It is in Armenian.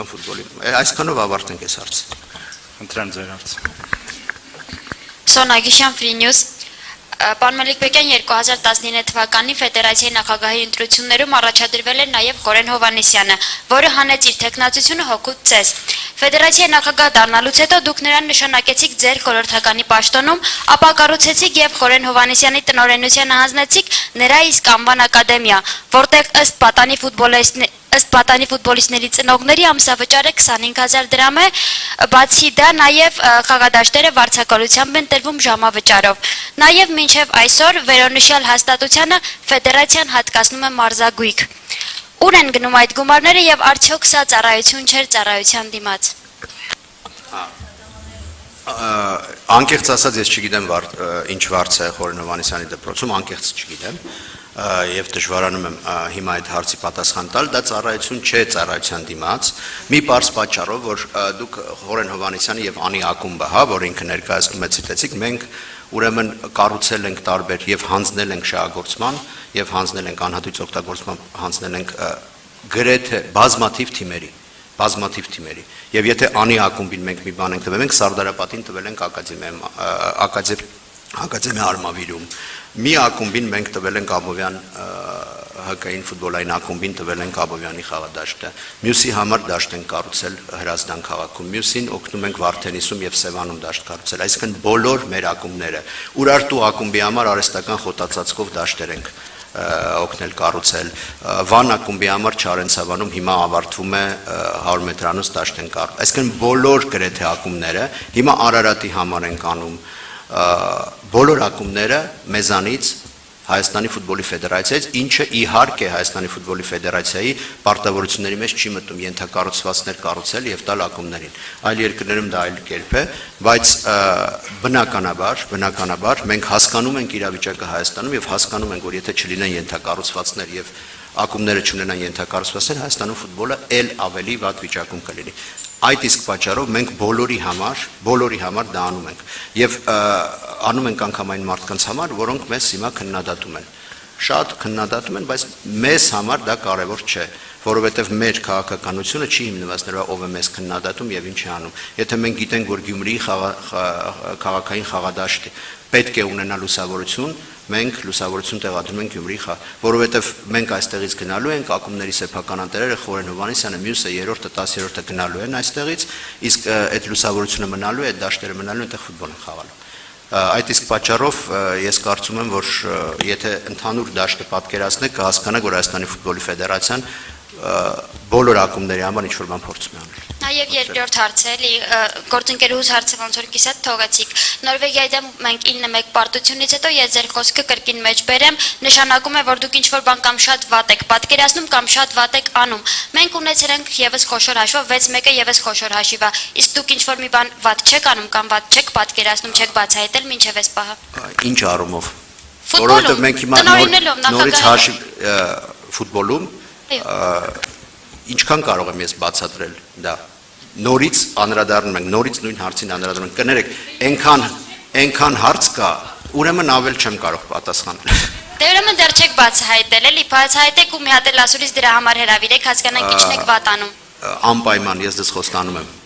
ֆուտբոլի։ Այսքանով ավարտենք այս հարցը։ Ընտրեմ ձեր հարցը։ Սոնագիշյան Free News Պարոն Մելիքբեկյան 2019 թվականի ֆեդերացիայի նախագահի ընտրություններում առաջադրվել էր նաև Խորեն Հովհաննիսյանը, որը հանեց իր թեկնածությունը հօգուտ ցես։ Ֆեդերացիայի նախագահ դառնալուց հետո դուք նրան նշանակեցիք ձեր խորհրդականի պաշտոնում, ապա կառուցեցիք եւ Խորեն Հովհաննիսյանի տնօրենությանը հանձնեցիք նրա իսկ անվան ակադեմիա, որտեղ ըստ պատանի ֆուտբոլիստների ծնողների ամսավճարը 25000 դրամ է, բացի դա նաև խաղադաշտերը վարձակալությամբ են տրվում ժամավճարով։ Նաև մինչև այսօր վերոնշյալ հաստատությանը ֆեդերացիան հատկացնում է մարզագույք։ Ուր են գնում այդ գումարները եւ արդյոք սա ծառայություն չէր ծառայության դիմաց։ Անկեղծ ասած ես չգիտեմ ինչ վարձ է Խորեն Հովհաննիսյանի դպրոցում, անկեղծ չգիտեմ եւ դժվարանում եմ հիմա այդ հարցի պատասխան տալ, դա ծառայություն չէ ծառայության դիմաց, մի պարզ պատճառով, որ դուք Խորեն Հովհաննիսյանի եւ Անի ակումբը, հա, որ ինքը ներկայացնում է ցիտեցիք, մենք ուրեմն կառուցել ենք տարբեր եւ հանձնել ենք շահագործման եւ հանձնել ենք անհատույց օգտագործման, հանձնել ենք գրեթե բազմաթիվ թիմերի եւ եթե Անի ակումբին մենք մի բան ենք տվել, մենք Սարդարապատին տվել ենք ակադեմիա Արմավիրում, մի ակումբին մենք տվել ենք Աբովյան հակային ֆուտբոլային ակումբին տվել ենք Աբովյանի խաղադաշտը, մյուսի համար դաշտ ենք կառուցել Հրազդան քաղաքում, մյուսին օգնում ենք Վարդենիսում եւ Սևանում դաշտ կառուցել, այսինքն բոլոր մեր ակումբները, Ուրարտու ակումբի համար արհեստական խոտածածկով դաշտեր ենք օգնել կառուցել, Վան ակումբի համար Չարենցավանում հիմա ավարտվում է 100 մետրանոց դաշտ են կառուցել, այսինքն բոլոր գրեթե ակումբները հիմա Արարատի համար են անում, բոլոր ակումբները մեզանից Հայաստանի ֆուտբոլի ֆեդերացիայից, ինչը իհարկե Հայաստանի ֆուտբոլի ֆեդերացիայի պարտավորությունների մեջ չի մտնում ենթակառուցվածքներ կառուցել եւ տալ ակումբներին։ Այլ երկրներում դա այլ կերպ է, բայց բնականաբար մենք հասկանում ենք իրավիճակը Հայաստանում եւ հասկանում ենք, որ եթե չլինեն ենթակառուցվածքներ եւ ակումբները չունենան ենթակառուցվածքներ, Հայաստանում ֆուտբոլը ել ավելի վատ վիճակում կլինի։ Այդ իսկ պատճառով մենք բոլորի համար դա անում ենք եւ անում ենք անգամ այն մարդկանց համար, որոնք մեզ հիմա քննադատում են։ Շատ քննադատում են, բայց մեզ համար դա կարևոր չէ, որովհետեւ մեր քաղաքականությունը չի հիմնված նրա ով է մեզ քննադատում եւ ինչ է անում։ Եթե մենք գիտենք, որ Գյումրիի քաղաքային խաղադաշտը պետք է ունենա լուսավորություն, մենք լուսավորություն տեղադրում ենք Գյումրիի որովհետև մենք այստեղից գնալու ենք ակումբների սեփական անտերերը Խորեն Հովհաննիսյանը, մյուսը 3-րդը, 10-րդը գնալու են այստեղից, իսկ այդ լուսավորությունը մնալու է, այդ դաշտերը մնալու են, այդտեղ ֆուտբոլ են խաղալու։ Այդ իսկ պատճառով ես կարծում եմ, որ եթե ընդհանուր դաշտը պատկերացնեք, կհասկանաք, որ Հայաստանի ֆուտբոլի ֆեդերացիան բոլոր ակումբների համար ինչ-որ բան փորձում է անել։ Նաև երկրորդ հարցը էլի գործընկերուհուս հարցը ոնց որ կիսատ թողեցիք։ Նորվեգիայի դեմ մենք 9-1 պարտությունից հետո ես ձեր խոսքը կրկին մեջ բերեմ, նշանակում է, որ դուք ինչ-որ բան կամ շատ վատ եք պատկերացնում կամ շատ վատ եք անում։ Մենք ունեցել ենք եւս խոշոր հաշվով 6-1-ը եւս խոշոր հաշիվ է։ Իսկ դուք ինչ-որ մի բան վատ չեք անում կամ վատ չեք պատկերացնում, չեք բացահայտել մինչև այս պահը։ Ինչ առումով։ Որովհետև մենք հիմա նորից հաշիվ ֆուտբոլում ինչքան կարող եմ ես բացատրել դա նորից անդրադառնում ենք նորից նույն հարցին անդրադառնում ենք կներեք այնքան հարց կա ուրեմն ավել չեմ կարող պատասխանել դե ուրեմն դեռ չեք բացահայտել էլի բացահայտեք ու մի հատ էլ ասուրից դրա համար հրավիրեք հասկանանք ինչն եք վատանում անպայման ես դες խոստանում եմ